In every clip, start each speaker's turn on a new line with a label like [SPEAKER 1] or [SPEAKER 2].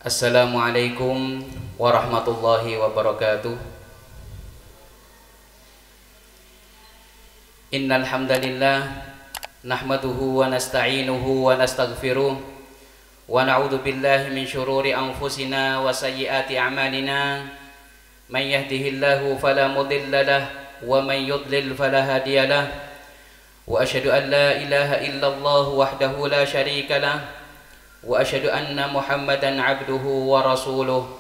[SPEAKER 1] Assalamualaikum warahmatullahi wabarakatuh. Innal hamdalillah nahmaduhu wa nasta'inuhu wa nastaghfiruh wa na'udzu billahi min shururi anfusina wa sayyiati a'malina. Man yahdihillahu fala mudilla lahu wa man yudlil fala hadiya lahu. Wa asyhadu an la ilaha illallah wahdahu la syarika lahu wa asyhadu anna Muhammadan abduhu wa rasuluh.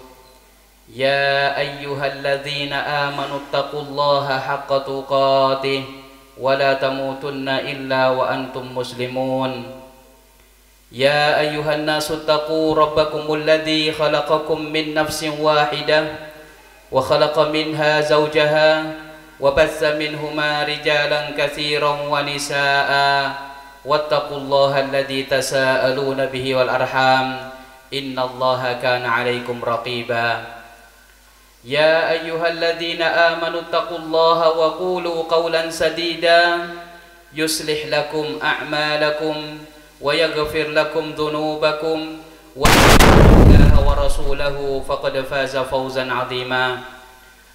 [SPEAKER 1] Ya ayyuhalladzina amanu taqullaha haqqa tuqatih wa la tamutunna illa wa antum muslimun. Ya ayyuhan nasu taqu rabbakumul ladzi khalaqakum min nafsin wahidah wa khalaqa minha zawjaha wa bassa minhuma rijalan katsiran wa nisaa'a wattaqullaha alladzi tasaaluna bihi wal arham innallaha kana 'alaikum raqiba. Ya ayyuhalladzina amanu taqullaha wa qulu qawlan sadida yuslih lakum a'malakum wa yaghfir lakum dhunubakum wa yuti'ullaha wa rasulahu faqad faza fawzan 'azima.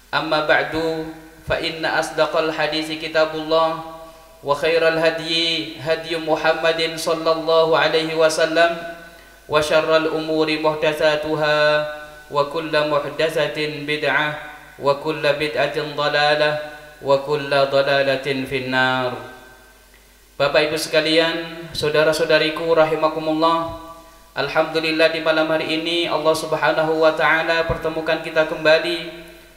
[SPEAKER 1] Amma ba'du fa inna asdaqal haditsi kitabullah wa khairal hadyi hadyu Muhammadin sallallahu alaihi wasallam wa syarral umuri muhdatsatuha wa kullu muhdatsatin bid'ah wa kullu bid'atin dhalalah wa kullu dhalalatin finnar. Bapak Ibu sekalian, saudara-saudariku rahimakumullah, alhamdulillah di malam hari ini Allah Subhanahu wa taala pertemukan kita kembali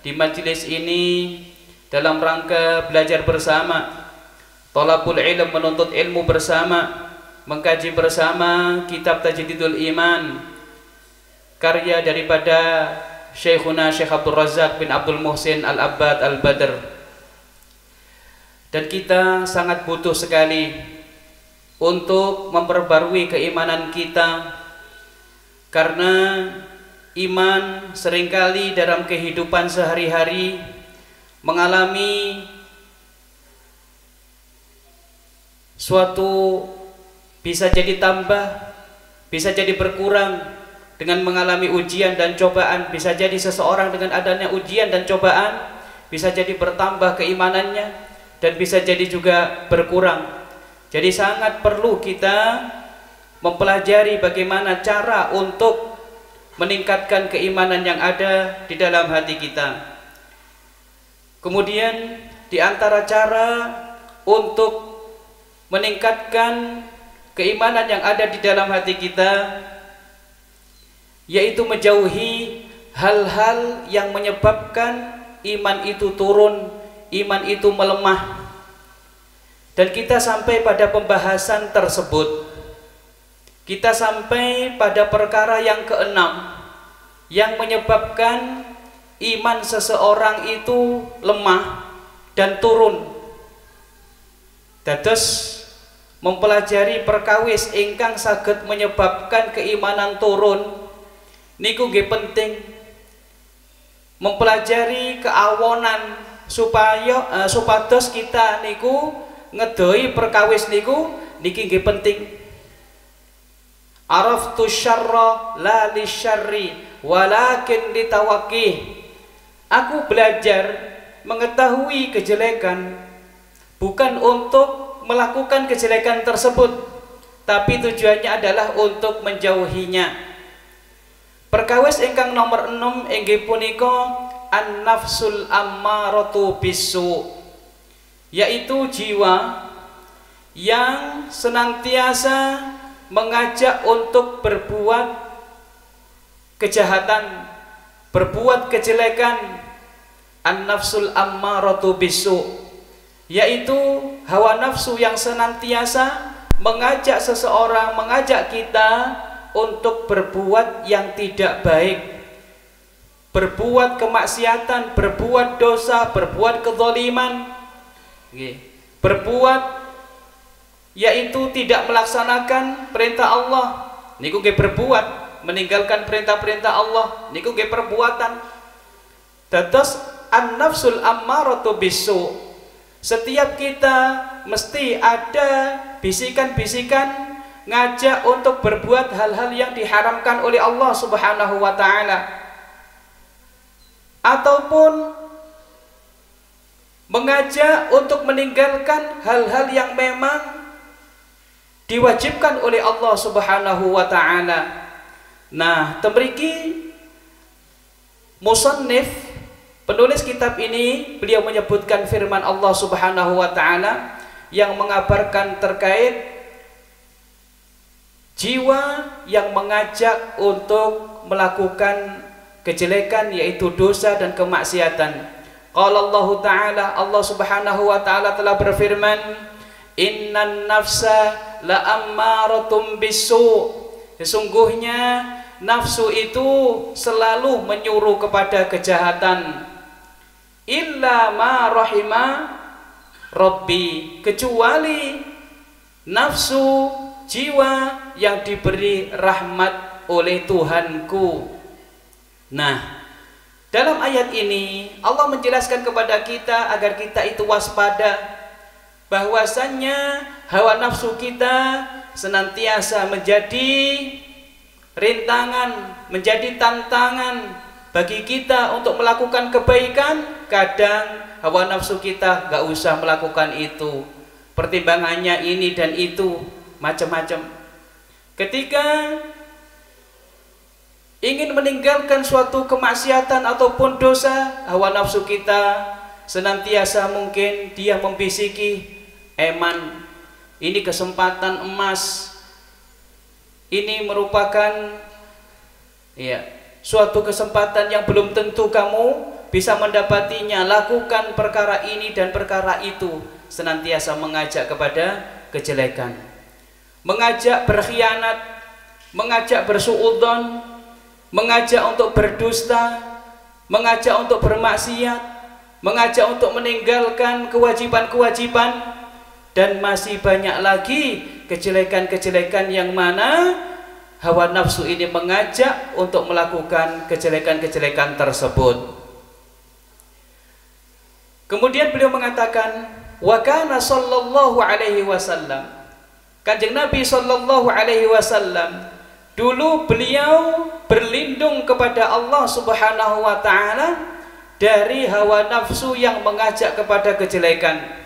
[SPEAKER 1] di majelis ini dalam rangka belajar bersama, thalabul ilm, menuntut ilmu bersama, mengkaji bersama kitab Tajdidul Iman karya daripada Syekhuna Syekh Abdul Razak bin Abdul Muhsin Al-Abbad Al-Badr. Dan kita sangat butuh sekali untuk memperbarui keimanan kita, karena iman seringkali dalam kehidupan sehari-hari mengalami suatu bisa jadi tambah, bisa jadi berkurang dengan mengalami ujian dan cobaan. Bisa jadi seseorang dengan adanya ujian dan cobaan bisa jadi bertambah keimanannya, dan bisa jadi juga berkurang. Jadi sangat perlu kita mempelajari bagaimana cara untuk meningkatkan keimanan yang ada di dalam hati kita. Kemudian di antara cara untuk meningkatkan keimanan yang ada di dalam hati kita yaitu menjauhi hal-hal yang menyebabkan iman itu turun, iman itu melemah. Dan kita sampai pada pembahasan tersebut, kita sampai pada perkara yang keenam yang menyebabkan iman seseorang itu lemah dan turun. Dados mempelajari perkawis ingkang saged menyebabkan keimanan turun niku nggih penting. Mempelajari keawonan supaya supados kita niku ngedoi perkawis niku niki nggih penting. Araftu syarra la lisyarri walakin litawaqih. Aku belajar mengetahui kejelekan bukan untuk melakukan kejelekan tersebut, tapi tujuannya adalah untuk menjauhinya. Perkawis ingkang nomor 6 inggih punika an-nafsul ammaratu bisu, yaitu jiwa yang senantiasa mengajak untuk berbuat kejahatan, berbuat kejelekan. An-nafsul ammaratu bisu, yaitu hawa nafsu yang senantiasa mengajak seseorang, mengajak kita untuk berbuat yang tidak baik, berbuat kemaksiatan, berbuat dosa, berbuat kezaliman, berbuat yaitu tidak melaksanakan perintah Allah niku nggih berbuat, meninggalkan perintah-perintah Allah niku nggih perbuatan. Dados an-nafsul ammaratu bisu, setiap kita mesti ada bisikan-bisikan ngajak untuk berbuat hal-hal yang diharamkan oleh Allah Subhanahu wa taala, ataupun mengajak untuk meninggalkan hal-hal yang memang diwajibkan oleh Allah Subhanahu wa taala. Nah, temriki musannif, penulis kitab ini, beliau menyebutkan firman Allah Subhanahu wa taala yang mengabarkan terkait jiwa yang mengajak untuk melakukan kejelekan, yaitu dosa dan kemaksiatan. Qala Allah Ta'ala, Allah Subhanahu wa taala telah berfirman, innan nafsa la ammaratum bisu, sesungguhnya nafsu itu selalu menyuruh kepada kejahatan, illa ma rahima rabbi, kecuali nafsu jiwa yang diberi rahmat oleh Tuhanku. Nah, dalam ayat ini Allah menjelaskan kepada kita agar kita itu waspada bahwasannya hawa nafsu kita senantiasa menjadi rintangan, menjadi tantangan bagi kita untuk melakukan kebaikan. Kadang hawa nafsu kita gak usah melakukan itu, pertimbangannya ini dan itu macam-macam. Ketika ingin meninggalkan suatu kemaksiatan ataupun dosa, hawa nafsu kita senantiasa mungkin dia membisiki, eman, ini kesempatan emas, ini merupakan suatu kesempatan yang belum tentu kamu bisa mendapatinya, lakukan perkara ini dan perkara itu. Senantiasa mengajak kepada kejelekan, mengajak berkhianat, mengajak bersuudzon, mengajak untuk berdusta, mengajak untuk bermaksiat, mengajak untuk meninggalkan kewajiban-kewajiban, dan masih banyak lagi kejelekan-kejelekan yang mana hawa nafsu ini mengajak untuk melakukan kejelekan-kejelekan tersebut. Kemudian beliau mengatakan, wa kana sallallahu alaihi wasallam, Kanjeng Nabi sallallahu alaihi wasallam dulu beliau berlindung kepada Allah Subhanahu wa taala dari hawa nafsu yang mengajak kepada kejelekan.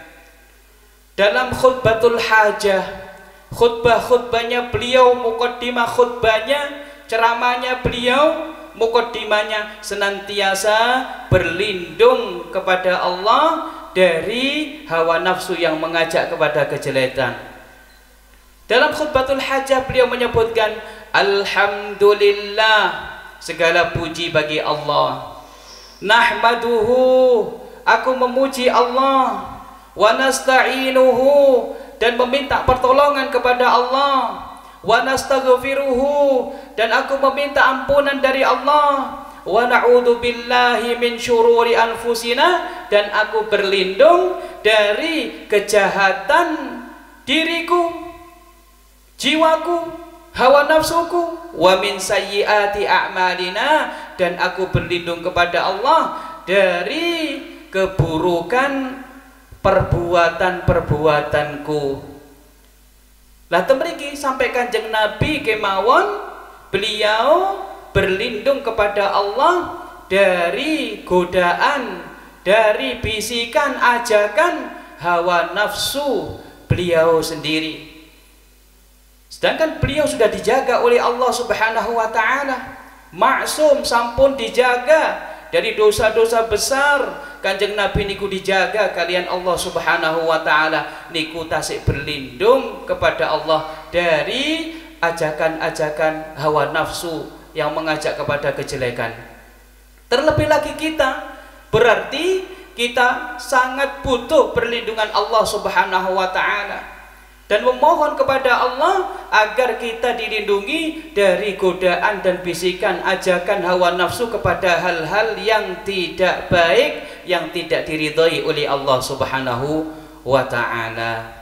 [SPEAKER 1] Dalam khutbatul hajah, khutbahnya beliau, muqaddimah khutbahnya, ceramahnya beliau, muqaddimahnya senantiasa berlindung kepada Allah dari hawa nafsu yang mengajak kepada kejelekan. Dalam khutbatul hajah beliau menyebutkan, alhamdulillah, segala puji bagi Allah. Nahmaduhu, aku memuji Allah. Wa nasta'inuhu, dan meminta pertolongan kepada Allah. Wa nastaghfiruhu, dan aku meminta ampunan dari Allah. Wa na'udzu billahi min syururi anfusina, dan aku berlindung dari kejahatan diriku, jiwaku, hawa nafsuku. Wa min sayyiati a'malina, dan aku berlindung kepada Allah dari keburukan perbuatan-perbuatanku. Lah temriki sampai Kanjeng Nabi kemawon beliau berlindung kepada Allah dari godaan, dari bisikan, ajakan hawa nafsu beliau sendiri. Sedangkan beliau sudah dijaga oleh Allah Subhanahu wa taala, maksum, sampun dijaga dari dosa-dosa besar. Kanjeng Nabi niku dijaga kalian Allah Subhanahu wa taala, niku tasik berlindung kepada Allah dari ajakan-ajakan hawa nafsu yang mengajak kepada kejelekan. Terlebih lagi kita, berarti kita sangat butuh perlindungan Allah Subhanahu wa taala dan memohon kepada Allah agar kita dilindungi dari godaan dan bisikan ajakan hawa nafsu kepada hal-hal yang tidak baik, yang tidak diridhai oleh Allah Subhanahu wa taala.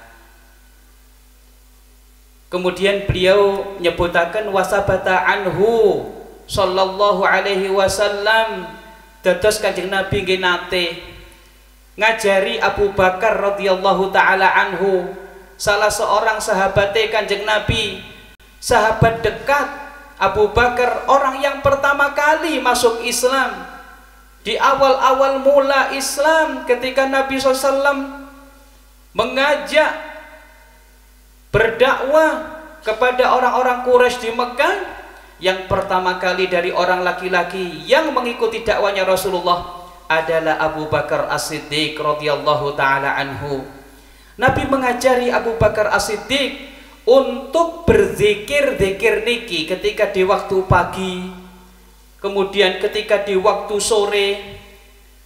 [SPEAKER 1] Kemudian beliau nyebutaken wasabata anhu sallallahu alaihi wasallam, dados Kanjeng Nabi nggih nate ngajari Abu Bakar radhiyallahu taala anhu salah seorang sahabatnya Kanjeng Nabi, sahabat dekat Abu Bakar, orang yang pertama kali masuk Islam di awal-awal mula Islam, ketika Nabi SAW mengajak berdakwah kepada orang-orang Quraisy di Mekah, yang pertama kali dari orang laki-laki yang mengikuti dakwanya Rasulullah adalah Abu Bakar As-Siddiq radhiyallahu taala anhu. Nabi mengajari Abu Bakar As-Siddiq untuk berzikir-zikir niki ketika di waktu pagi, kemudian ketika di waktu sore,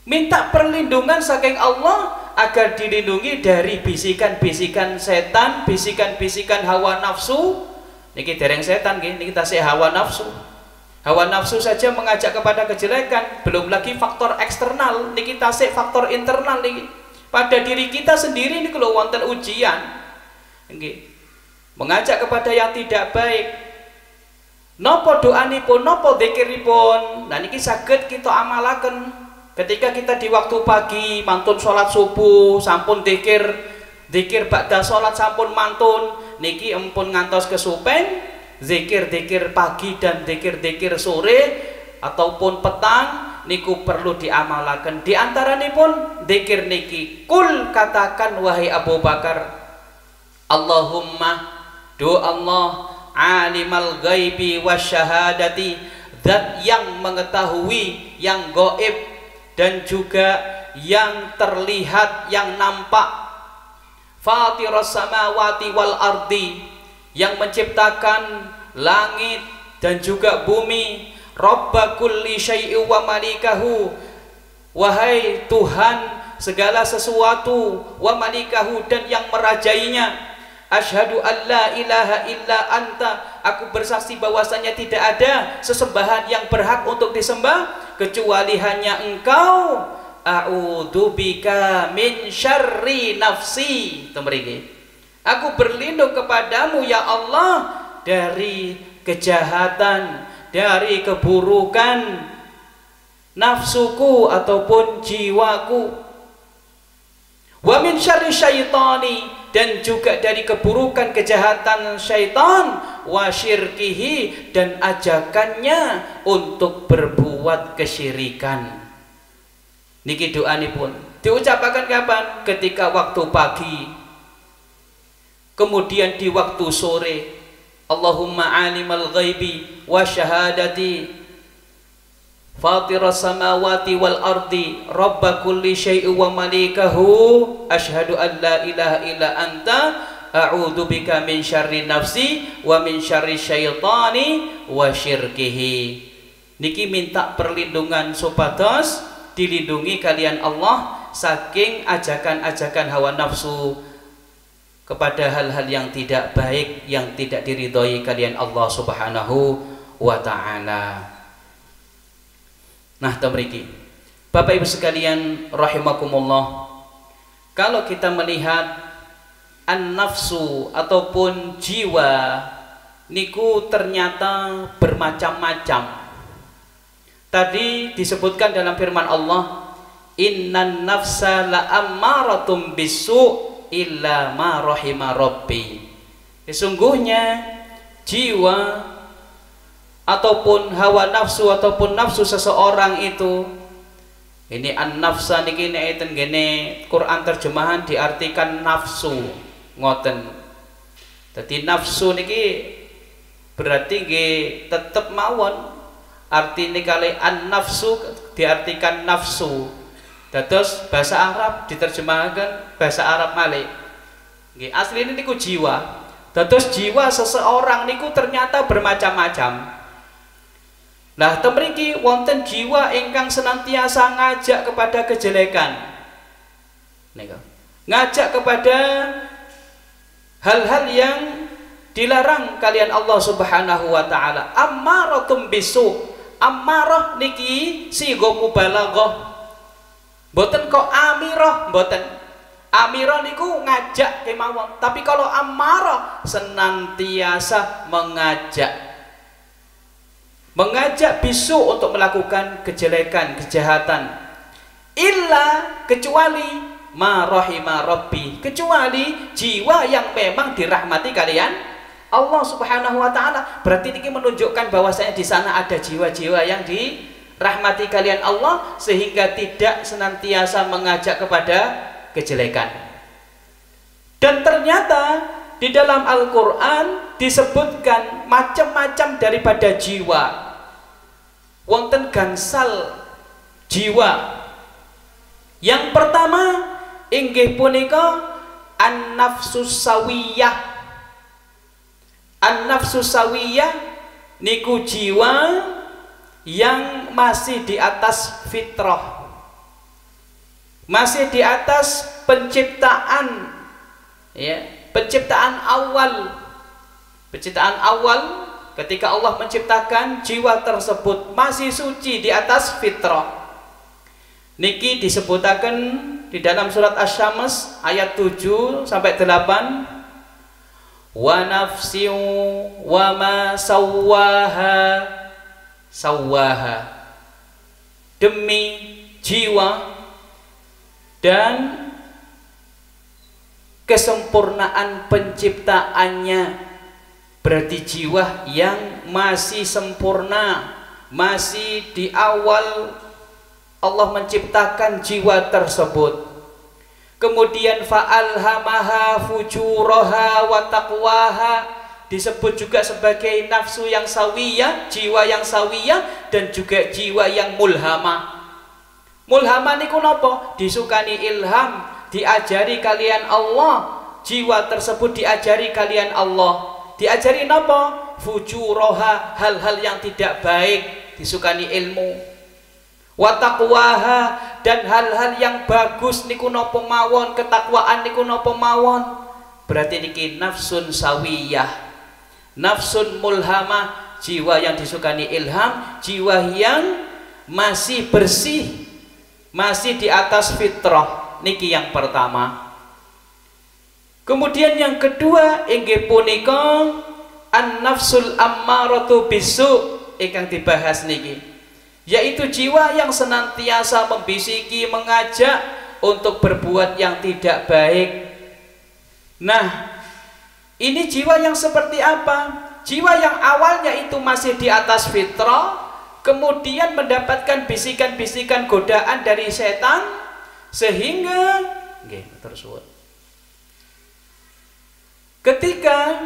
[SPEAKER 1] minta perlindungan saking Allah agar dilindungi dari bisikan-bisikan setan, bisikan-bisikan hawa nafsu. Niki dereng setan nggih, niki tasih hawa nafsu. Hawa nafsu saja mengajak kepada kejelekan, belum lagi faktor eksternal, niki tasih faktor internal niki. Pada diri kita sendiri niki lho wonten ujian. Nggih. Mengajak kepada yang tidak baik. Napa doanipun, napa dzikiripun? Nah niki saged kita amalaken. Ketika kita di waktu pagi mantun sholat subuh, sampun dzikir ba'da sholat sampun mantun, niki empun ngantos kesupen, dzikir pagi dan dzikir sore ataupun petang niku perlu diamalaken. Di antaranipun dzikir niki, kul katakan wahai Abu Bakar, Allahumma do Allah alimal ghaibi wasyahadati, zat yang mengetahui yang gaib dan juga yang terlihat, yang nampak, fatiras samawati wal ardi, yang menciptakan langit dan juga bumi, robba kulli syai'in wa malikahu, wahai Tuhan segala sesuatu, wa malikahu, dan yang merajainya. Asyhadu an la ilaha illa anta, aku bersaksi bahwasanya tidak ada sesembahan yang berhak untuk disembah kecuali hanya Engkau. A'udzubika min syarri nafsi, temriki, aku berlindung kepadamu ya Allah dari kejahatan, dari keburukan nafsuku ataupun jiwaku. Wa min syarri syaitani, dan juga dari keburukan kejahatan syaitan, wa syirkihi, dan ajakannya untuk berbuat kesyirikan. Niki doanipun diucapkan kapan? Ketika waktu pagi, kemudian di waktu sore. Allahumma alimal ghaibi wa syahadati, fatiras samawati wal ardi, rabba kulli syai'in wa malikahu, asyhadu an la ilaha illa anta, a'udzubika min syarri nafsi wa min syarri syaitani wa syirkihi. Niki minta perlindungan supados dilindungi kalian Allah saking ajakan-ajakan hawa nafsu kepada hal-hal yang tidak baik, yang tidak diridhoi kalian Allah Subhanahu wa ta'ala. Nah, tamriki, Bapak Ibu sekalian rahimakumullah, kalau kita melihat an-nafsu ataupun jiwa niku ternyata bermacam-macam. Tadi disebutkan dalam firman Allah, innan nafsa la'ammaratum bisu' illa ma rahima rabbi. Sesungguhnya jiwa ataupun hawa nafsu ataupun nafsu seseorang itu, ini an-nafsa niki enten gene Quran terjemahan diartikan nafsu ngoten. Jadi nafsu niki berarti nggih tetep mawon artine kali an-nafsu diartikan nafsu. Dados bahasa Arab diterjemahkan bahasa Arab malih. Nggih asline niku jiwa. Dados jiwa seseorang niku ternyata bermacam-macam. Nah, temriki wonten jiwa ingkang senantiasa ngajak kepada kejelekan. Nika. Ngajak kepada hal-hal yang dilarang kalian Allah Subhanahu wa taala. Ammaratum bisu. Ammarah niki sigo mubalaghah. Mboten kok amirah, mboten. Amirah niku ngajak kemawon, tapi kalau ammarah senantiasa mengajak bisu untuk melakukan kejelekan, kejahatan. Illa kecuali ma rahima rabbi, kecuali jiwa yang memang dirahmati kalian Allah Subhanahu wa taala. Berarti ini menunjukkan bahwasanya di sana ada jiwa-jiwa yang dirahmati kalian Allah, sehingga tidak senantiasa mengajak kepada kejelekan. Dan ternyata di dalam Al-Qur'an disebutkan macam-macam daripada jiwa. Wonten gansal jiwa. Yang pertama inggih punika an-nafsus sawiyah. An-nafsus sawiyah niku jiwa yang masih di atas fitrah, masih di atas penciptaan, ya, penciptaan awal. Penciptaan awal ketika Allah menciptakan jiwa tersebut masih suci di atas fitrah. Niki disebutaken di dalam surat Asy-Syams ayat 7 sampai 8. Wa nafsin wa ma sawwaha, sawwaha, demi jiwa dan kesempurnaan penciptaannya. Berarti jiwa yang masih sempurna, masih di awal Allah menciptakan jiwa tersebut. Kemudian fa'alhamaha fujuraha wa taqwaha, disebut juga sebagai nafsu yang sawiyah, jiwa yang sawiyah, dan juga jiwa yang mulhamah. Mulhamah niku napa? Disukani ilham, diajari kalian Allah. Jiwa tersebut diajari kalian Allah. Diajari napa? Fujuraha, hal-hal yang tidak baik, disukani ilmu. Wa taqwaha, dan hal-hal yang bagus niku napa mawon, ketakwaan niku napa mawon. Berarti niki nafsun sawiyah, nafsun mulhamah, jiwa yang disukani ilham, jiwa yang masih bersih, masih di atas fitrah. Niki yang pertama. Kemudian yang kedua inggih punika an-nafsul ammaratu bisu, ingkang dibahas niki, yaitu jiwa yang senantiasa membisiki, mengajak untuk berbuat yang tidak baik. Nah, ini jiwa yang seperti apa? Jiwa yang awalnya itu masih di atas fitrah, kemudian mendapatkan bisikan-bisikan godaan dari setan, sehingga ketika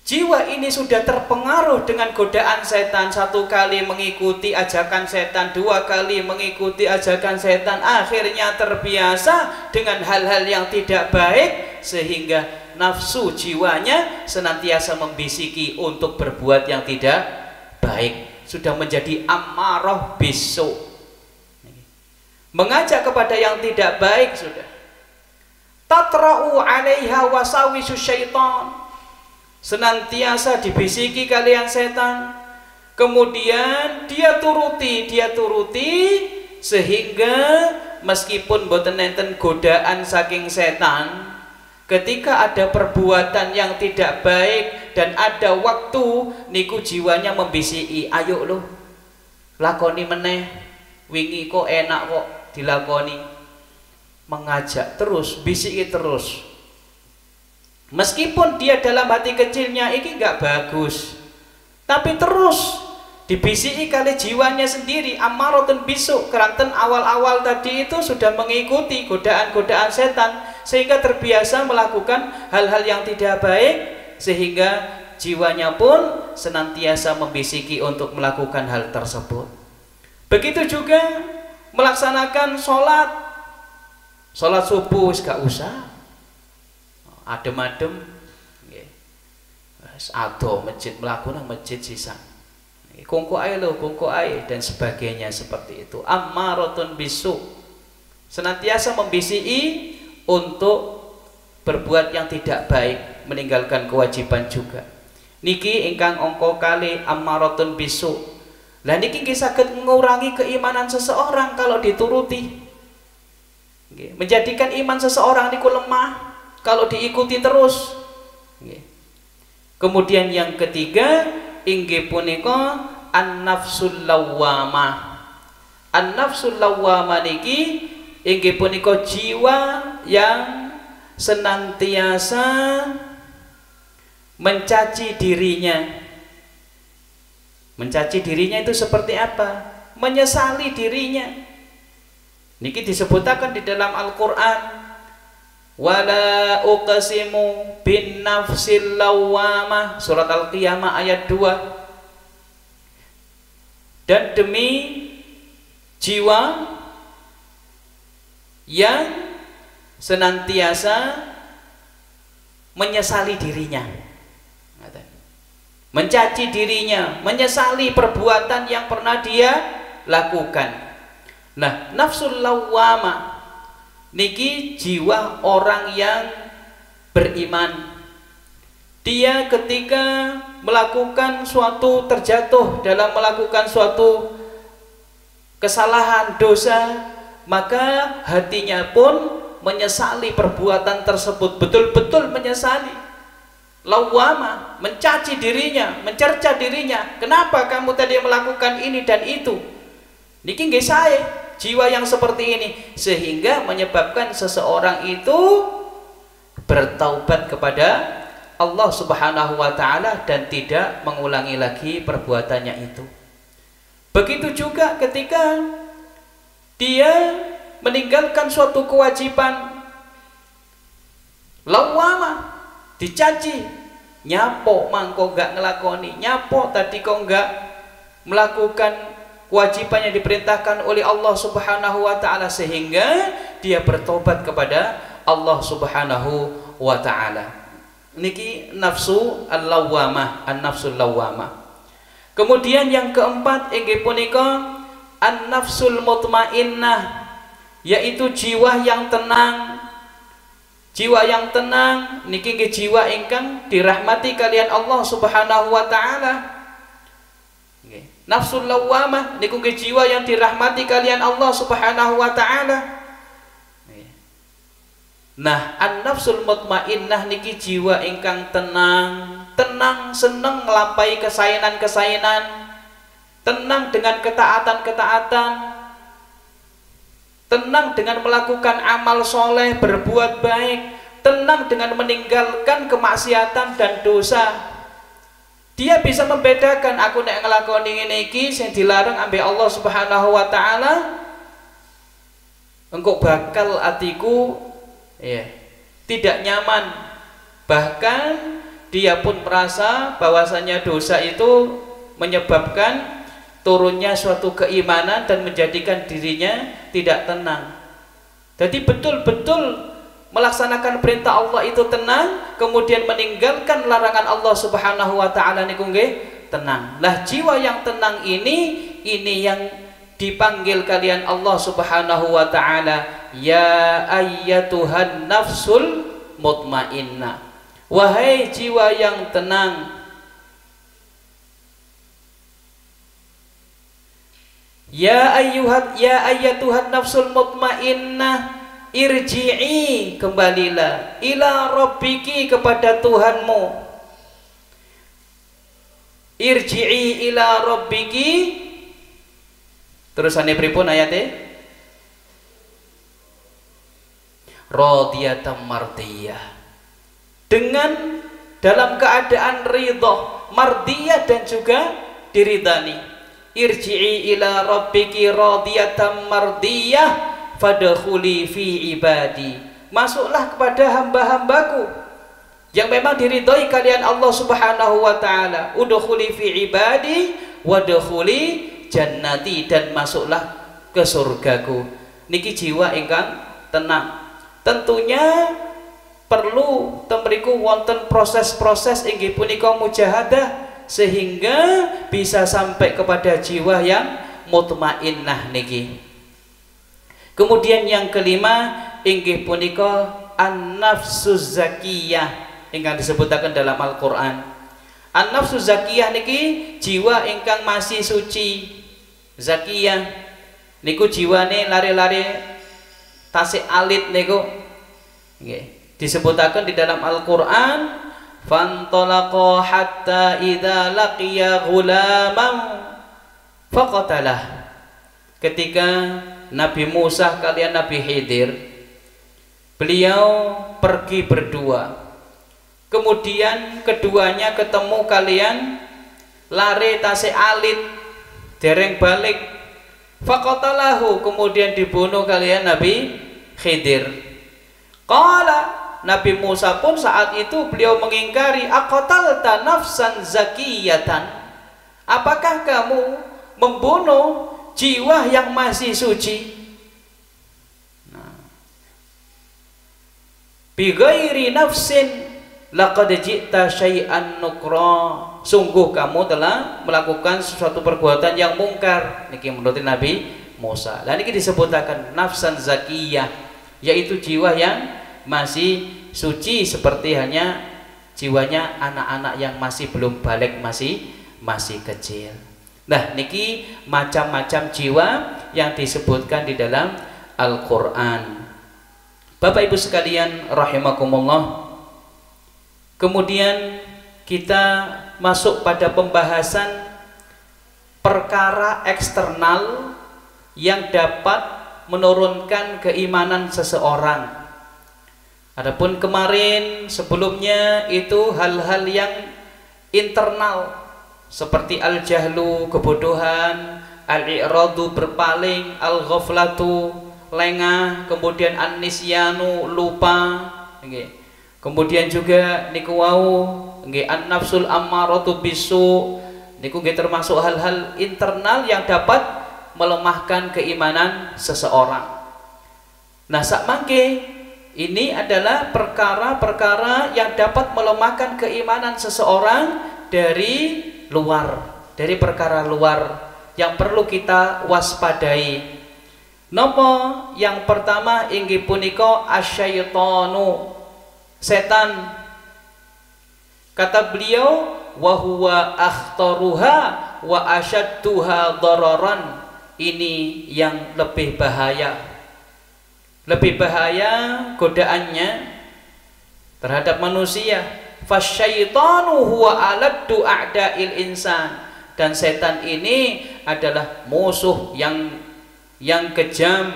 [SPEAKER 1] jiwa ini sudah terpengaruh dengan godaan setan, satu kali mengikuti ajakan setan, dua kali mengikuti ajakan setan, akhirnya terbiasa dengan hal-hal yang tidak baik, sehingga nafsu jiwanya senantiasa membisiki untuk berbuat yang tidak baik. Sudah menjadi ammarah bisu, mengajak kepada yang tidak baik sudah. Tatra'u 'alaiha wasawisu syaitan, senantiasa dibisiki kalian setan, kemudian dia turuti, sehingga meskipun boten enten godaan saking setan, ketika ada perbuatan yang tidak baik dan ada waktu niku jiwanya membisiki, ayo loh lakoni meneh, wingi kok enak kok dilakoni. Mengajak terus, bisiki terus. Meskipun dia dalam hati kecilnya ini nggak bagus, tapi terus dibisiki kali jiwanya sendiri, ammaratun bisu, keranten awal-awal tadi itu sudah mengikuti godaan-godaan setan, sehingga terbiasa melakukan hal-hal yang tidak baik, sehingga jiwanya pun senantiasa membisiki untuk melakukan hal tersebut. Begitu juga melaksanakan sholat subuh gak usah adem-adem, atau masjid melakukan masjid sisa, kongko ae lo, kongko ae, dan sebagainya seperti itu. Ammaratun bisu, senantiasa membisiki untuk berbuat yang tidak baik, meninggalkan kewajiban juga. Niki ingkang angka kali ammaratun bisu. Lah niki saged mengurangi keimanan seseorang kalau dituruti. Menjadikan iman seseorang niku lemah kalau diikuti terus. Kemudian yang ketiga inggih punika an-nafsul lawwamah. An-nafsul lawwamah niki inggih punika jiwa yang senantiasa mencaci dirinya. Mencaci dirinya itu seperti apa? Menyesali dirinya. Niki disebutaken di dalam Al-Qur'an, wala uqsimu bin nafsil lawwamah, surat Al-Qiyamah ayat 2. Dan demi jiwa yang senantiasa menyesali dirinya, mencaci dirinya, menyesali perbuatan yang pernah dia lakukan. Nah, nafsul lawwamah niki jiwa orang yang beriman. Dia ketika melakukan suatu, terjatuh dalam melakukan suatu kesalahan, dosa, maka hatinya pun menyesali perbuatan tersebut, betul-betul menyesali. Lawwamah, mencaci dirinya, mencerca dirinya. Kenapa kamu tadi melakukan ini dan itu? Niki nggih sae jiwa yang seperti ini, sehingga menyebabkan seseorang itu bertaubat kepada Allah Subhanahu wa taala dan tidak mengulangi lagi perbuatannya itu. Begitu juga ketika dia meninggalkan suatu kewajiban, lawwamah, dicaci, nyapo mangko gak ngelakoni, nyapo tadi kok gak melakukan kewajiban yang diperintahkan oleh Allah Subhanahu wa taala, sehingga dia bertobat kepada Allah Subhanahu wa taala. Niki nafsu al-lawwamah, an-nafsul lawwamah. Kemudian yang keempat inggih punika an-nafsul mutmainnah, yaitu jiwa yang tenang. Jiwa yang tenang niki nggih jiwa ingkang dirahmati kalian Allah Subhanahu wa taala. Nafsul lawwamah niku nggih jiwa yang dirahmati kalian Allah Subhanahu wa taala. Nah, an-nafsul mutmainnah niki jiwa ingkang tenang, tenang seneng nglampahi kesaenan-kesaenan, tenang dengan ketaatan-ketaatan, tenang dengan melakukan amal soleh, berbuat baik, tenang dengan meninggalkan kemaksiatan dan dosa. Dia bisa membedakan, aku nek nglakoni ngene iki sing dilarang ambek Allah Subhanahu wa taala, engko bakal atiku tidak nyaman. Bahkan dia pun merasa bahwasanya dosa itu menyebabkan turunnya suatu keimanan dan menjadikan dirinya tidak tenang. Jadi betul-betul melaksanakan perintah Allah itu tenang, kemudian meninggalkan larangan Allah Subhanahu wa taala niku nggih tenang. Lah jiwa yang tenang ini yang dipanggil kalian Allah Subhanahu wa taala, ya ayyatuhan nafsul mutmainnah. Wahai jiwa yang tenang, ya ayyatuhan nafsul mutmainnah, irji'i, kembalilah, ila rabbiki, kepada Tuhanmu. Irji'i ila rabbiki, terusane pripun ayate? Radiyatan mardiyah, dengan dalam keadaan ridha, mardiyah dan juga diridani. Irji'i ila rabbiki radiyatan mardiyah fadkhuli fi ibadi, masuklah kepada hamba-hambaku yang memang diridhoi kalian Allah Subhanahu wa taala. Udkhuli fi ibadi wadkhuli jannati, dan masuklah ke surgaku. Niki jiwa ingkang tenang. Tentunya perlu temriku wonten proses-proses inggih punika mujahadah, sehingga bisa sampai kepada jiwa yang mutmainnah niki. Kemudian yang kelima inggih punika an-nafsuz zakiyah, ingkang disebutaken dalam Al-Qur'an. An-nafsuz zakiyah niki jiwa ingkang masih suci. Zakiyah niku jiwane lare-lare tasik alit niku nggih. Disebutaken di dalam Al-Qur'an, fantalaqa hatta idza laqiya ghulaman faqatalah. ketika Nabi Musa kalian Nabi Khidir, beliau pergi berdua, kemudian keduanya ketemu kalian lari tasik alit dereng balik, faqatalahu, kemudian dibunuh kalian Nabi Khidir. Qala, Nabi Musa pun saat itu beliau mengingkari, aqatalta nafsan zakiyatan, apakah kamu membunuh jiwa yang masih suci? Bi ghairi nafsin laqad ji'ta syai'an nukra, sungguh kamu telah melakukan sesuatu perbuatan yang mungkar. Niki menurut Nabi Musa. Lah niki disebutaken nafsan zakiyah, yaitu jiwa yang masih suci, seperti hanya jiwanya anak-anak yang masih belum balik, masih kecil. Nah, niki macam-macam jiwa yang disebutkan di dalam Al-Qur'an. Bapak Ibu sekalian rahimakumullah. Kemudian kita masuk pada pembahasan perkara eksternal yang dapat menurunkan keimanan seseorang. Adapun kemarin sebelumnya itu hal-hal yang internal seperti al-jahlu, kebodohan, al-i'radu, berpaling, al-ghaflatu, lengah, kemudian an-nisyanu, lupa, kemudian juga niku wau nggih an-nafsul ammaratu bisu, niku nggih termasuk hal-hal internal yang dapat melemahkan keimanan seseorang. Nah, sakmangke ini adalah perkara-perkara yang dapat melemahkan keimanan seseorang dari luar, dari perkara luar yang perlu kita waspadai. Nopo yang pertama inggih punika asyaitonu, setan. Kata beliau, wa huwa akhtaruha wa asyadduha dararan, ini yang lebih bahaya. Lebih bahaya godaannya terhadap manusia. Fasyaitanu huwa aladdu a'da'il insan, dan setan ini adalah musuh yang kejam,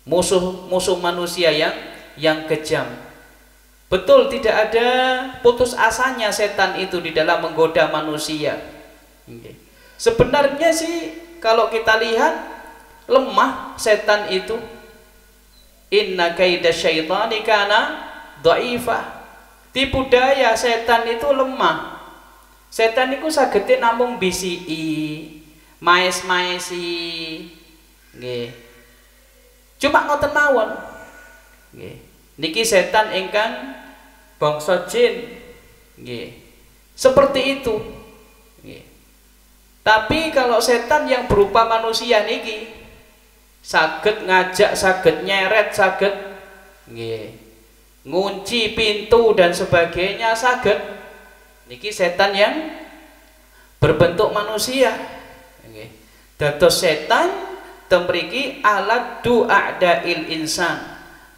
[SPEAKER 1] musuh manusia yang kejam. Betul, tidak ada putus asanya setan itu di dalam menggoda manusia. Sebenarnya sih kalau kita lihat lemah setan itu. Inna kaida syaitani kana dhaifah. Tipu daya setan itu lemah. Setan itu sagete namung bisiki, maes-maesi, nggih. Cuma ngoten mawon. Nggih. Niki setan ingkang bangsa jin. Nggih. Seperti itu. Nggih. Tapi kalau setan yang berupa manusia niki saged ngajak, saged nyeret, saged ngunci pintu dan sebagainya, saged. Niki setan yang berbentuk manusia. Dados setan temriki aladdu a'da'il insan,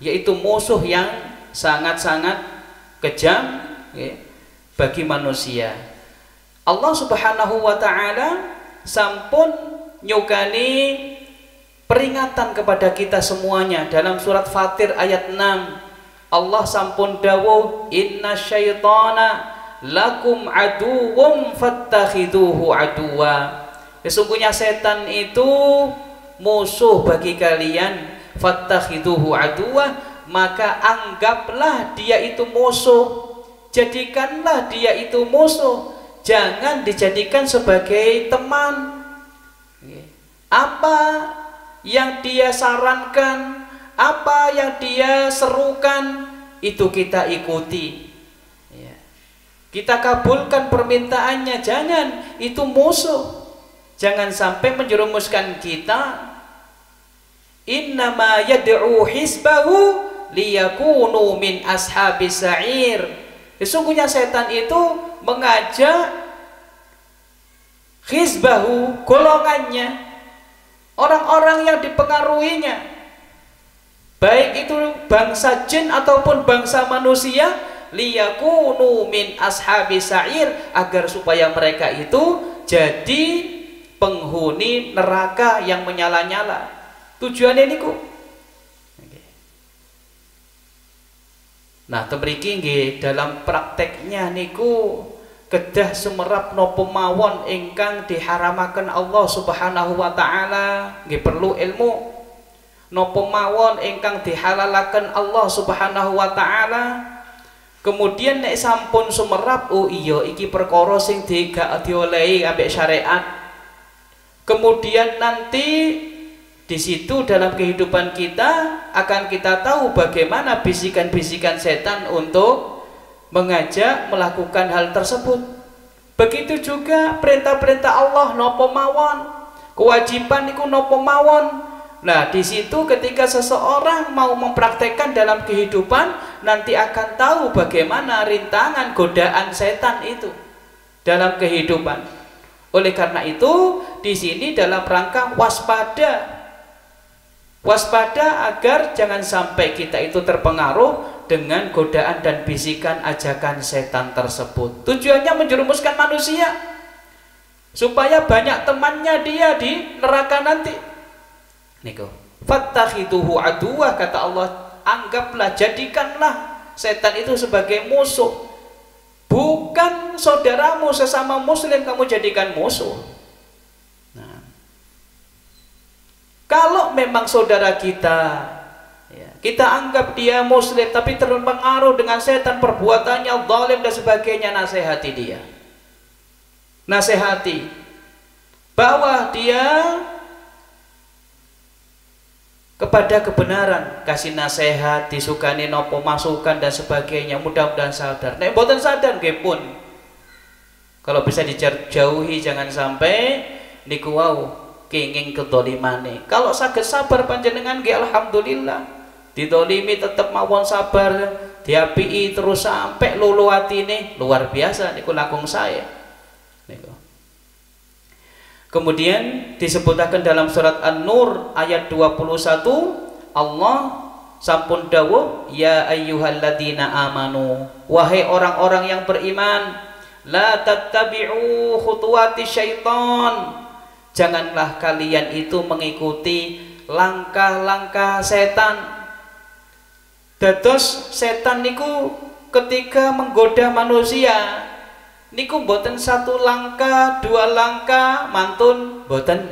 [SPEAKER 1] yaitu musuh yang sangat-sangat kejam bagi manusia. Allah Subhanahu wa ta'ala sampun nyukani peringatan kepada kita semuanya dalam surat Fatir ayat 6. Allah sampun dawuh, inna syaitana lakum aduwwum fattakhiduhu aduwa. Sesungguhnya setan itu musuh bagi kalian, fattakhiduhu aduwa, maka anggaplah dia itu musuh, jadikanlah dia itu musuh, jangan dijadikan sebagai teman. Apa yang dia sarankan, apa yang dia serukan, itu kita ikuti, kita kabulkan permintaannya. Jangan, itu musuh, jangan sampai menjerumuskan kita. Innama yad'u hisbahu liyakunu min ashabis sa'ir. Sesungguhnya setan itu mengajak hisbahu, golongannya, orang-orang yang dipengaruhinya, baik itu bangsa jin ataupun bangsa manusia, liyakunu min ashabis sa'ir, agar supaya mereka itu jadi penghuni neraka yang menyala-nyala. Tujuannya niku. Nah, temriki nggih dalam prakteknya niku kedah sumerap napa mawon ingkang diharamaken Allah Subhanahu wa taala, nggih perlu ilmu. Napa mawon ingkang dihalalaken Allah Subhanahu wa taala, kemudian nek sampun sumerap, oh iya iki perkara sing gak diolehi ambek syariat. Kemudian nanti di situ dalam kehidupan kita akan kita tahu bagaimana bisikan-bisikan setan untuk mengajak melakukan hal tersebut. Begitu juga perintah-perintah Allah napa mawon, kewajiban niku napa mawon. Nah, di situ ketika seseorang mau mempraktekkan dalam kehidupan, nanti akan tahu bagaimana rintangan godaan setan itu dalam kehidupan. Oleh karena itu, di sini dalam rangka waspada. Waspada agar jangan sampai kita itu terpengaruh dengan godaan dan bisikan ajakan setan tersebut. Tujuannya menjerumuskan manusia supaya banyak temannya dia di neraka nanti. Niku. Fattakhiduhu aduwah, kata Allah, anggaplah, jadikanlah setan itu sebagai musuh. Bukan saudaramu sesama muslim kamu jadikan musuh. Nah, kalau memang saudara kita, ya, kita anggap dia muslim tapi terpengaruh dengan setan, perbuatannya zalim dan sebagainya, nasihati dia. Nasihati bahwa dia kepada kebenaran, kasih nasihat, disukani nopo masukan dan sebagainya, mudah-mudahan sadar. Nek mboten sadar nggih pun, kalau bisa dijauhi, jangan sampai niku wau kenging kedolimane. Kalau saged sabar panjenengan nggih alhamdulillah. Didolimi tetep mawon sabar, diapii terus sampai lulu atine, luar biasa niku langkung saya. Niku. Kemudian disebutkan dalam surat An-Nur ayat 21, Allah sampun dawuh, ya ayyuhalladzina amanu, wahai orang-orang yang beriman, la tattabi'u khutuwati syaitan, janganlah kalian itu mengikuti langkah-langkah setan. Dados setan niku ketika menggoda manusia niku mboten satu langkah, dua langkah mantun, mboten.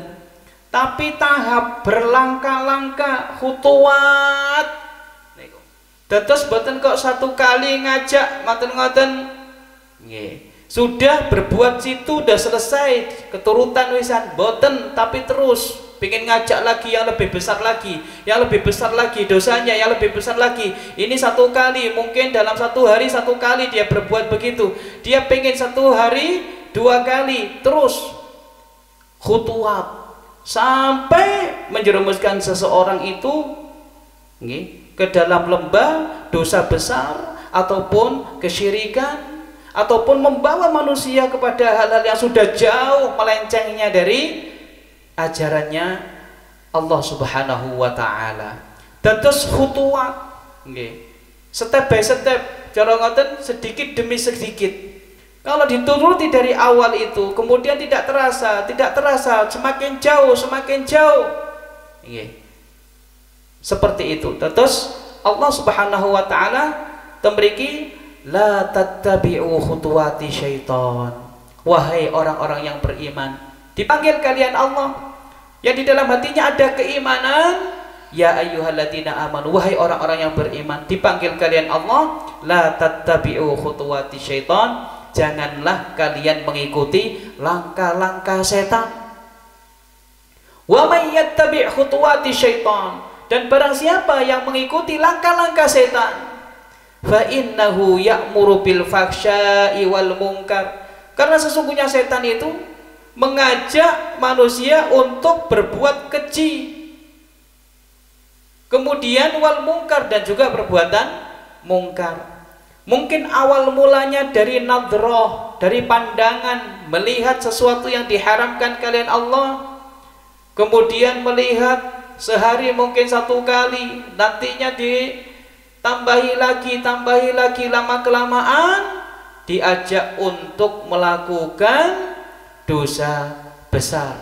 [SPEAKER 1] Tapi tahap berlangkah-langkah, khutuwat niku. Dados mboten kok satu kali ngajak ngoten-ngoten. Nggih. Sudah berbuat situ udah selesai, keturutan wisan, mboten, tapi terus pengen ngajak lagi yang lebih besar lagi, yang lebih besar lagi dosanya, yang lebih besar lagi. Ini satu kali, mungkin dalam satu hari satu kali dia berbuat begitu, dia pengen satu hari dua kali, terus khutuwat sampai menjerumuskan seseorang itu ke dalam lembah dosa besar ataupun kesyirikan, ataupun membawa manusia kepada hal-hal yang sudah jauh melencengnya dari ajarannya Allah Subhanahu wa taala. Dados khutuwat nggih. Step by step, cara ngoten, sedikit demi sedikit. Kalau dituruti dari awal itu, kemudian tidak terasa, semakin jauh, semakin jauh. Nggih. Seperti itu. Dados Allah Subhanahu wa taala temriki la tattabi'u khutuwati syaitan. Wahai orang-orang yang beriman, dipanggil kalian Allah yang di dalam hatinya ada keimanan, ya ayyuhalladzina amanu, wahai orang-orang yang beriman, dipanggil kalian Allah, la tattabi'u khutuwati syaitan, janganlah kalian mengikuti langkah-langkah setan. Wa may yattabi' khutuwati syaitan, dan barang siapa yang mengikuti langkah-langkah setan, fa innahu ya'muru bil fahsya'i wal munkar, karena sesungguhnya setan itu mengajak manusia untuk berbuat keji, kemudian wal mungkar, dan juga perbuatan mungkar. Mungkin awal mulanya dari nadroh, dari pandangan, melihat sesuatu yang diharamkan kalian Allah, kemudian melihat sehari mungkin satu kali, nantinya ditambahi lagi, lama kelamaan diajak untuk melakukan dosa besar.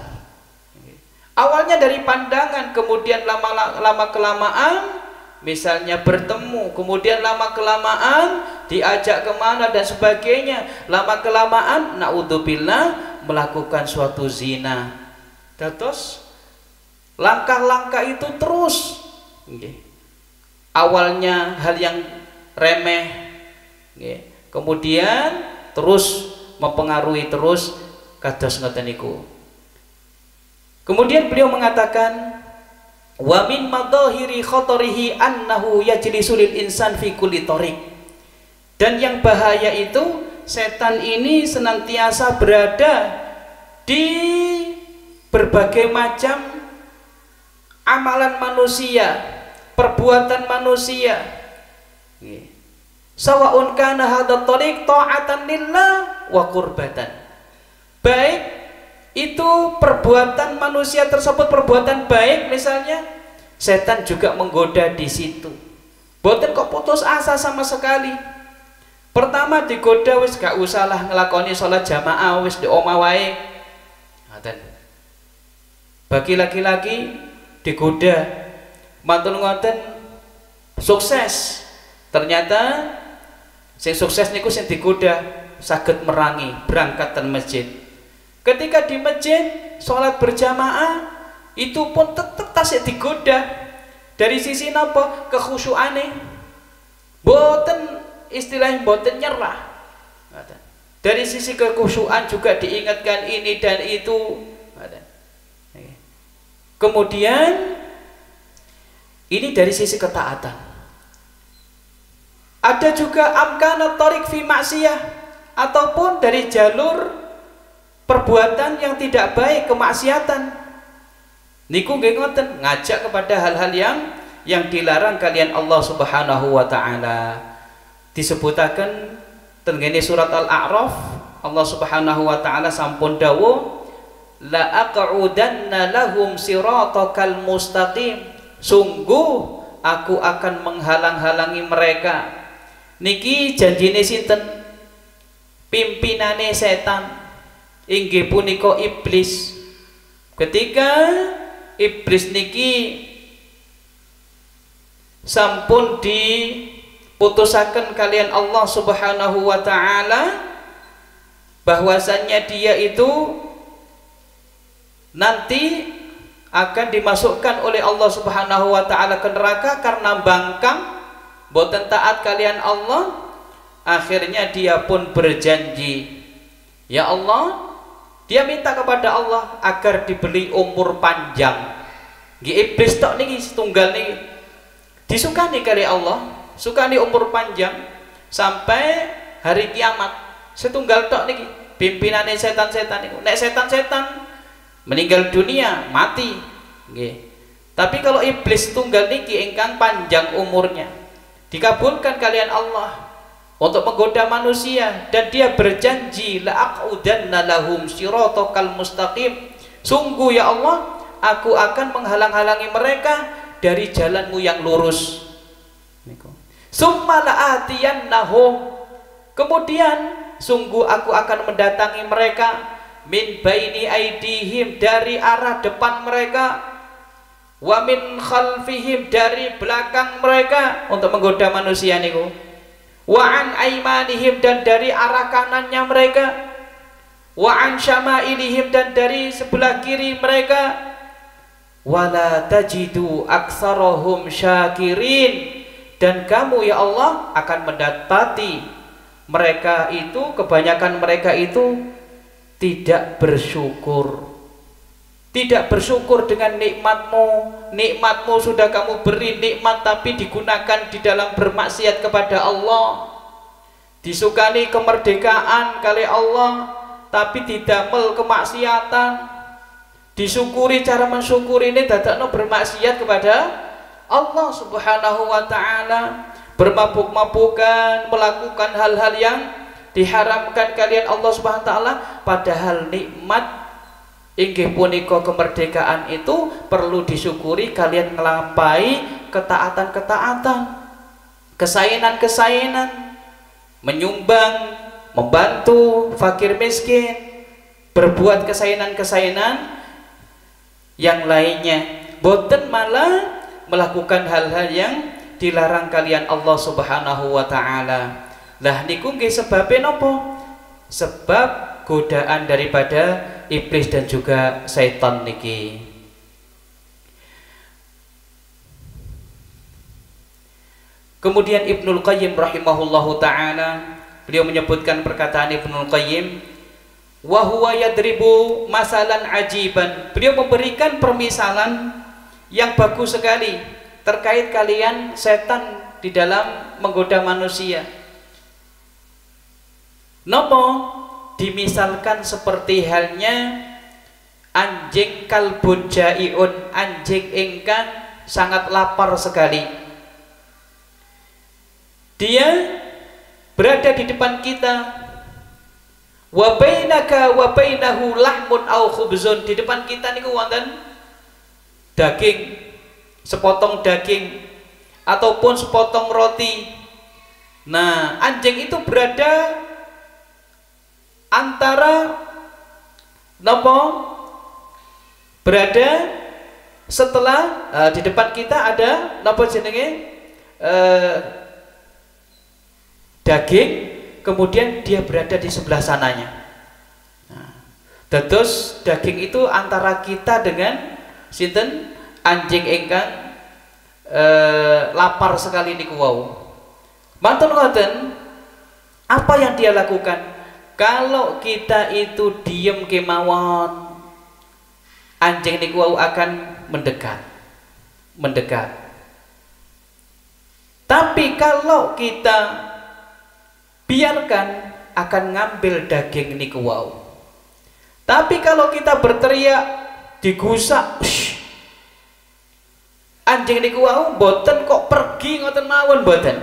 [SPEAKER 1] Awalnya dari pandangan, kemudian lama kelamaan misalnya bertemu, kemudian lama kelamaan diajak kemana dan sebagainya, lama kelamaan naudzubillah melakukan suatu zina. Terus langkah-langkah itu terus, awalnya hal yang remeh, kemudian terus mempengaruhi terus kados ngoten niku. Kemudian beliau mengatakan, wa min madahiri khatarihi annahu yajlisu lil insan fi kulli tariq. Dan yang bahaya itu setan ini senantiasa berada di berbagai macam amalan manusia, perbuatan manusia. Sawaun kana hadha tariq ta'atan lillah wa qurbatan. Baik itu perbuatan manusia tersebut perbuatan baik misalnya, setan juga menggoda di situ. Boten kok putus asa sama sekali. Pertama digoda wis gak usahlah ngelakoni sholat jamaah, wis di omah wae. Bagi laki-laki digoda, mantun ngoten sukses. Ternyata sing sukses niku sing digoda saged merangi berangkat ten masjid. Ketika di masjid sholat berjamaah itu pun tetap tasik digoda dari sisi napa kekhusyuane, boten istilahnya boten nyerah. Dari sisi kekhusyuan juga diingatkan ini dan itu. Kemudian ini dari sisi ketaatan. Ada juga amkana tariq fi maksiyah, ataupun dari jalur perbuatan yang tidak baik, kemaksiatan. Niku nggih ngoten, ngajak kepada hal-hal yang dilarang kalian Allah Subhanahu wa taala. Disebutaken tengene surat Al-A'raf, Allah Subhanahu wa taala sampun dawuh, la aq'udanna lahum siratakal mustaqim. Sungguh aku akan menghalang-halangi mereka. Niki janjine sinten? Pimpinane setan. Inggih punika iblis. Ketika iblis niki sampun diputusaken kalian Allah Subhanahu wa taala bahwasannya dia itu nanti akan dimasukkan oleh Allah Subhanahu wa taala ke neraka karena bangkang boten taat kalian Allah. Akhirnya dia pun berjanji, ya Allah, dia minta kepada Allah agar diberi umur panjang. Iblis tok niki setunggal niki disukani kali Allah, sukani umur panjang sampai hari kiamat. Setunggal tok niki pimpinane setan-setan niku. Nek setan-setan meninggal dunia mati, nggih. Tapi kalau iblis tunggal niki ingkang panjang umurnya, dikabulkan kalian Allah untuk menggoda manusia, dan dia berjanji la aqudanna lahum siratakal mustaqim. Sungguh ya Allah, aku akan menghalang-halangi mereka dari jalanmu yang lurus. Summa la'atiyannahum, kemudian sungguh aku akan mendatangi mereka min baini aidihim, dari arah depan mereka, wa min khalfihim, dari belakang mereka untuk menggoda manusia niku, wa an aimanihim, dan dari arah kanannya mereka, wa an syama'ilihim, dan dari sebelah kiri mereka, wala tajidu aktsarahum syakirin, dan kamu ya Allah akan mendapati mereka itu, kebanyakan mereka itu tidak bersyukur. Tidak bersyukur dengan nikmatmu. Nikmatmu sudah kamu beri nikmat, tapi digunakan di dalam bermaksiat kepada Allah. Disukani kemerdekaan kali Allah, tapi didamel kemaksiatan. Disyukuri, cara mensyukuri ini dadakno bermaksiat kepada Allah Subhanahu wa taala, bermabuk-mabukan, melakukan hal-hal yang diharamkan kalian Allah Subhanahu wa taala, padahal nikmat inggih punika kemerdekaan itu perlu disyukuri. Kalian ngelampaui ketaatan-ketaatan, kesayenan-kesayenan, menyumbang, membantu fakir miskin, berbuat kesayenan-kesayenan yang lainnya, boten malah melakukan hal-hal yang dilarang kalian Allah Subhanahu wa taala. Lah niku nggih sebabe napa? Sebab godaan daripada iblis dan juga setan niki. Kemudian Ibnul Qayyim rahimahullahu taala, beliau menyebutkan perkataan Ibnul Qayyim, wa huwa yadribu masalan ajiban. Beliau memberikan permisalan yang bagus sekali terkait kalian setan di dalam menggoda manusia. Nopo? Dimisalkan seperti halnya anjing kalbun jaiun, anjing ingkang sangat lapar sekali. Dia berada di depan kita, wa bainaka wa bainahu lahmun aw khubzun. Di depan kita niku wonten daging, sepotong daging ataupun sepotong roti. Nah, anjing itu berada antara nopo, berada setelah di depan kita ada nopo jenenge daging, kemudian dia berada di sebelah sananya. Nah, terus daging itu antara kita dengan sinten anjing ingkang lapar sekali niku wau. Mantun ngoten, apa yang dia lakukan? Kalau kita itu diem kemawon, anjing niku wau akan mendekat. Tapi kalau kita biarkan, akan ngambil daging niku wau. Tapi kalau kita berteriak, digusak, anjing niku wau boten kok pergi ngoten mawon boten.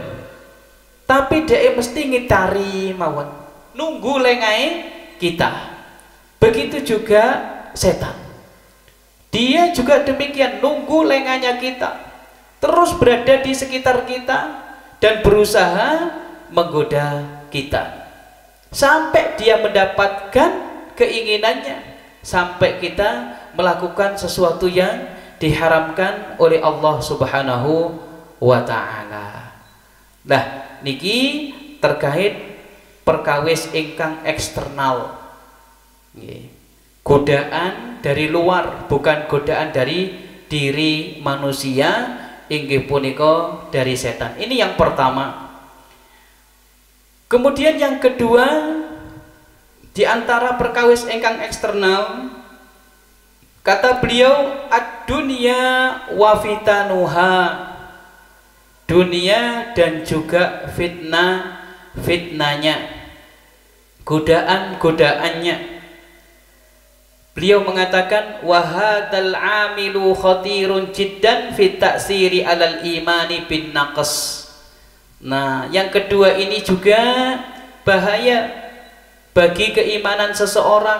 [SPEAKER 1] Tapi dia mesti ngitari mawon, nunggu lengai kita. Begitu juga setan, dia juga demikian, nunggu lenganya kita, terus berada di sekitar kita dan berusaha menggoda kita sampai dia mendapatkan keinginannya, sampai kita melakukan sesuatu yang diharamkan oleh Allah Subhanahu wa taala. Nah, niki terkait perkawis ingkang eksternal, godaan dari luar, bukan godaan dari diri manusia, inggih punika dari setan. Ini yang pertama. Kemudian yang kedua, di antara perkawis ingkang eksternal, kata beliau, ad-dunya wa fitanuha, dunia dan juga fitnahnya, godaan-godaannya. Beliau mengatakan, wa hadzal amilu khatirun jiddan fi ta'siri alal imani bin naqs. Nah, yang kedua ini juga bahaya bagi keimanan seseorang,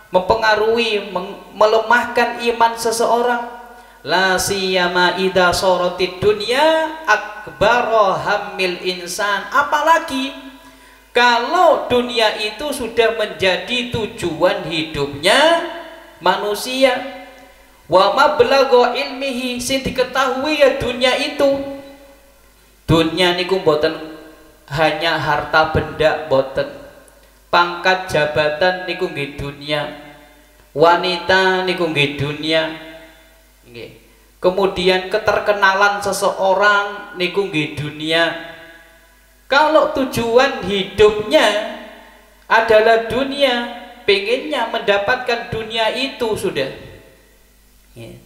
[SPEAKER 1] mempengaruhi, melemahkan iman seseorang. La siyama idza saratid dunya akbara hammil insan. Apalagi kalau dunia itu sudah menjadi tujuan hidupnya manusia. Wa mablagha ilmihi, sing diketahui ya dunia itu. Dunia niku boten hanya harta benda, boten. Pangkat jabatan niku nggih dunia. Wanita niku nggih dunia. Nggih. Kemudian keterkenalan seseorang niku nggih dunia. Kalau tujuan hidupnya adalah dunia, pengennya mendapatkan dunia itu sudah.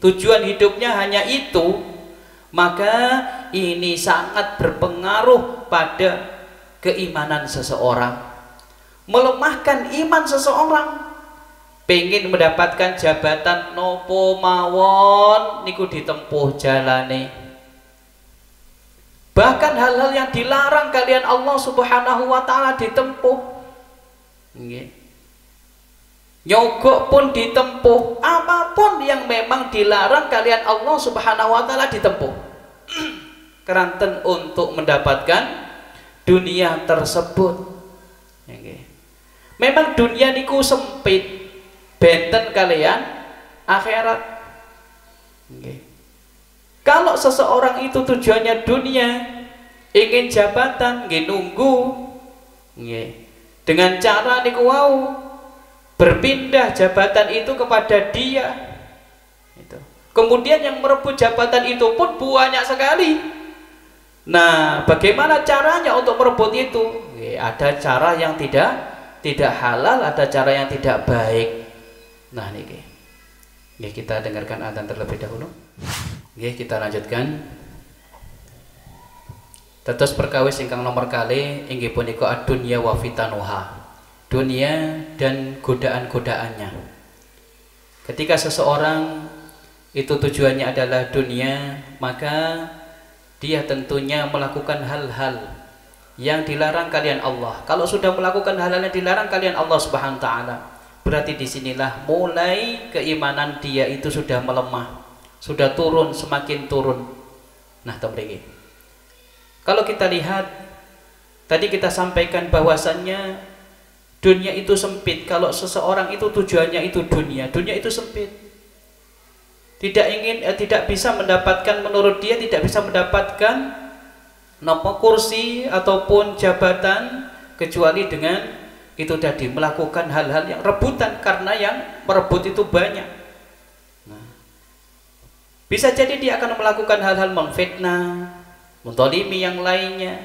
[SPEAKER 1] Tujuan hidupnya hanya itu, maka ini sangat berpengaruh pada keimanan seseorang, melemahkan iman seseorang. Pengen mendapatkan jabatan nopo mawon niku ditempuh jalane, bahkan hal-hal yang dilarang kalian Allah Subhanahu wa taala ditempuh. Nyogok pun ditempuh, apapun yang memang dilarang kalian Allah Subhanahu wa taala ditempuh. Keranten untuk mendapatkan dunia tersebut. Memang dunia niku sempit, benten kalian akhirat. Nggih. Kalau seseorang itu tujuannya dunia, ingin jabatan, nggih nunggu nggih. Dengan cara niku wau berpindah jabatan itu kepada dia. Itu. Kemudian yang merebut jabatan itu pun banyak sekali. Nah, bagaimana caranya untuk merebut itu? Ada cara yang tidak halal, ada cara yang tidak baik. Nah, niki. Kita dengarkan adzan terlebih dahulu. Kita lanjutkan. Tetes perkawis ingkang nomor kali inggih punika ad-dunya wa fitanuha. Dunia dan godaan-godaannya. Ketika seseorang itu tujuannya adalah dunia, maka dia tentunya melakukan hal-hal yang dilarang kalian Allah. Kalau sudah melakukan hal-hal yang dilarang kalian Allah Subhanahu wa taala, berarti disinilah mulai keimanan dia itu sudah melemah, sudah turun, semakin turun. Nah, teman-teman, kalau kita lihat tadi kita sampaikan bahwasannya dunia itu sempit. Kalau seseorang itu tujuannya itu dunia, dunia itu sempit. Tidak bisa mendapatkan, menurut dia tidak bisa mendapatkan kursi ataupun jabatan kecuali dengan itu tadi, melakukan hal-hal yang rebutan, karena yang merebut itu banyak. Nah, bisa jadi dia akan melakukan hal-hal memfitnah, mentolimi yang lainnya.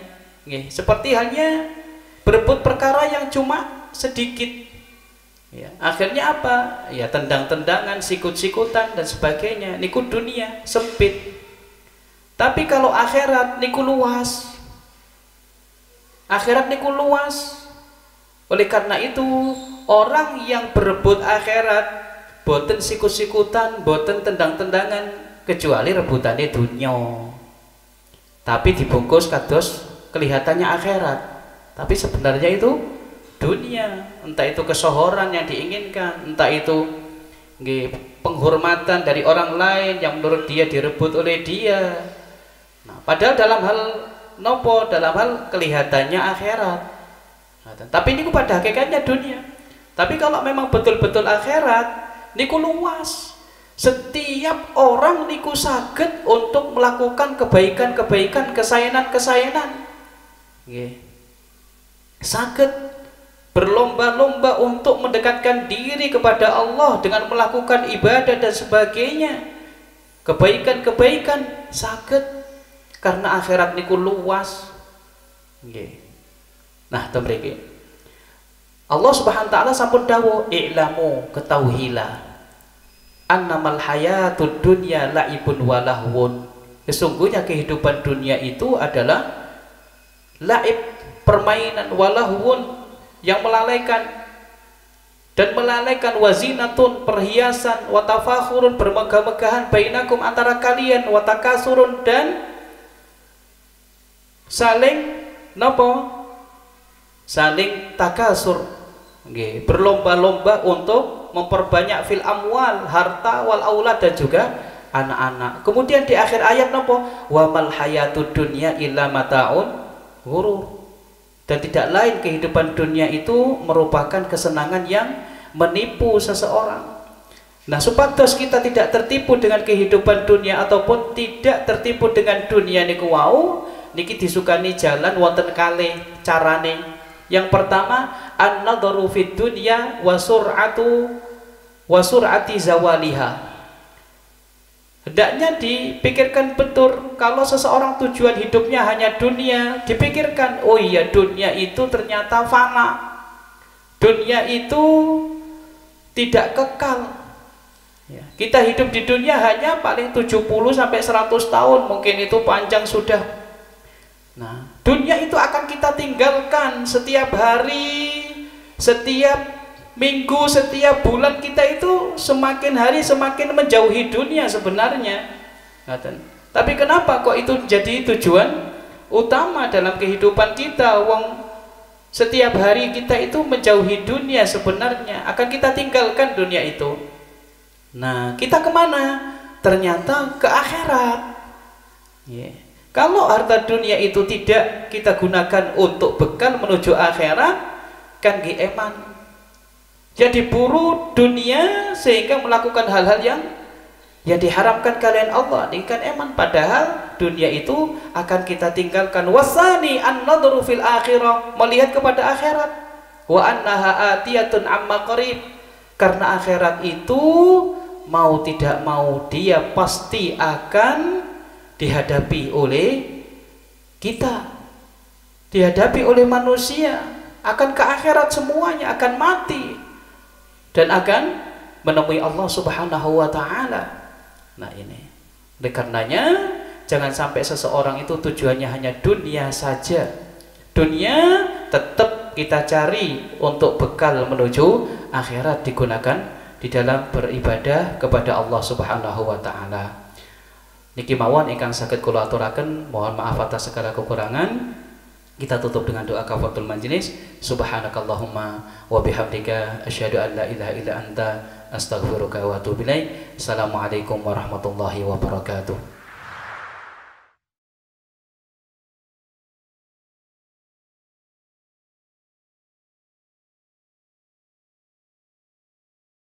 [SPEAKER 1] Seperti halnya berebut perkara yang cuma sedikit, ya, akhirnya apa? Ya, tendang-tendangan, sikut-sikutan dan sebagainya. Niku dunia sempit. Tapi kalau akhirat niku luas. Akhirat niku luas. Oleh karena itu orang yang berebut akhirat boten sikut-sikutan, boten tendang-tendangan, kecuali rebutannya dunia. Tapi dibungkus kados kelihatannya akhirat. Tapi sebenarnya itu dunia, entah itu kesohoran yang diinginkan, entah itu penghormatan dari orang lain yang menurut dia direbut oleh dia. Nah, padahal dalam hal nopo, dalam hal kelihatannya akhirat. Nah, tapi ini pada hakikatnya dunia. Tapi kalau memang betul-betul akhirat, niku luas. Setiap orang niku saged untuk melakukan kebaikan-kebaikan, kesayangan-kesayangan. Saged berlomba-lomba untuk mendekatkan diri kepada Allah dengan melakukan ibadah dan sebagainya, kebaikan-kebaikan saged, karena akhirat niku luas. Nah, teman-teman, Allah Subhanahu wa taala sampun dawuh, i'lamu, ketahuilah, annamal hayatud dunya la'ibun wa lahwun. Sesungguhnya kehidupan dunia itu adalah la'ib, permainan, walahwun, yang melalaikan, dan melalaikan, wazinatun, perhiasan, watafakhurun, bermegah-megahan, bainakum, antara kalian, watakasurun, dan saling nopo, saling takasur, berlomba-lomba untuk memperbanyak fil amwal, harta, wal aulad, dan juga anak-anak. Kemudian di akhir ayat nopo, wamal hayatud dunya illa mataun ghurur. Dan tidak lain kehidupan dunia itu merupakan kesenangan yang menipu seseorang. Nah, supados kita tidak tertipu dengan kehidupan dunia ataupun tidak tertipu dengan dunia niku wau, niki disukani jalan wonten kalih carane. Yang pertama, an-nadharu fid dunya wa sur'ati zawaliha. Hendaknya dipikirkan betul. Kalau seseorang tujuan hidupnya hanya dunia, dipikirkan, oh iya, dunia itu ternyata fana, dunia itu tidak kekal. Kita hidup di dunia hanya paling 70 sampai 100 tahun, mungkin itu panjang sudah. Nah, dunia itu akan kita tinggalkan setiap hari, setiap minggu, setiap bulan. Kita itu semakin hari semakin menjauhi dunia sebenarnya. Tapi kenapa kok itu jadi tujuan utama dalam kehidupan kita? Wong setiap hari kita itu menjauhi dunia sebenarnya, akan kita tinggalkan dunia itu. Nah, kita kemana? Ternyata ke akhirat. Kalau harta dunia itu tidak kita gunakan untuk bekal menuju akhirat, kan eman. Jadi buru dunia sehingga melakukan hal-hal yang Yang diharamkan kalian Allah ikan eman, padahal dunia itu akan kita tinggalkan. Wasani an-nadru fil akhirah, melihat kepada akhirat. Wa annaha atiyatun amma qarib, karena akhirat itu mau tidak mau dia pasti akan dihadapi oleh kita, dihadapi oleh manusia, akan ke akhirat semuanya, akan mati dan akan menemui Allah Subhanahu wa taala. Nah ini, oleh karenanya jangan sampai seseorang itu tujuannya hanya dunia saja. Dunia tetap kita cari untuk bekal menuju akhirat, digunakan di dalam beribadah kepada Allah Subhanahu wa taala. Niki mawon ingkang saged kula aturaken, mohon maaf atas segala kekurangan. Kita tutup dengan doa kafaratul majlis. Subhanakallahumma wa bihamdika asyhadu an la ilaha illa anta astaghfiruka wa atubu ilaik. Assalamualaikum warahmatullahi wabarakatuh.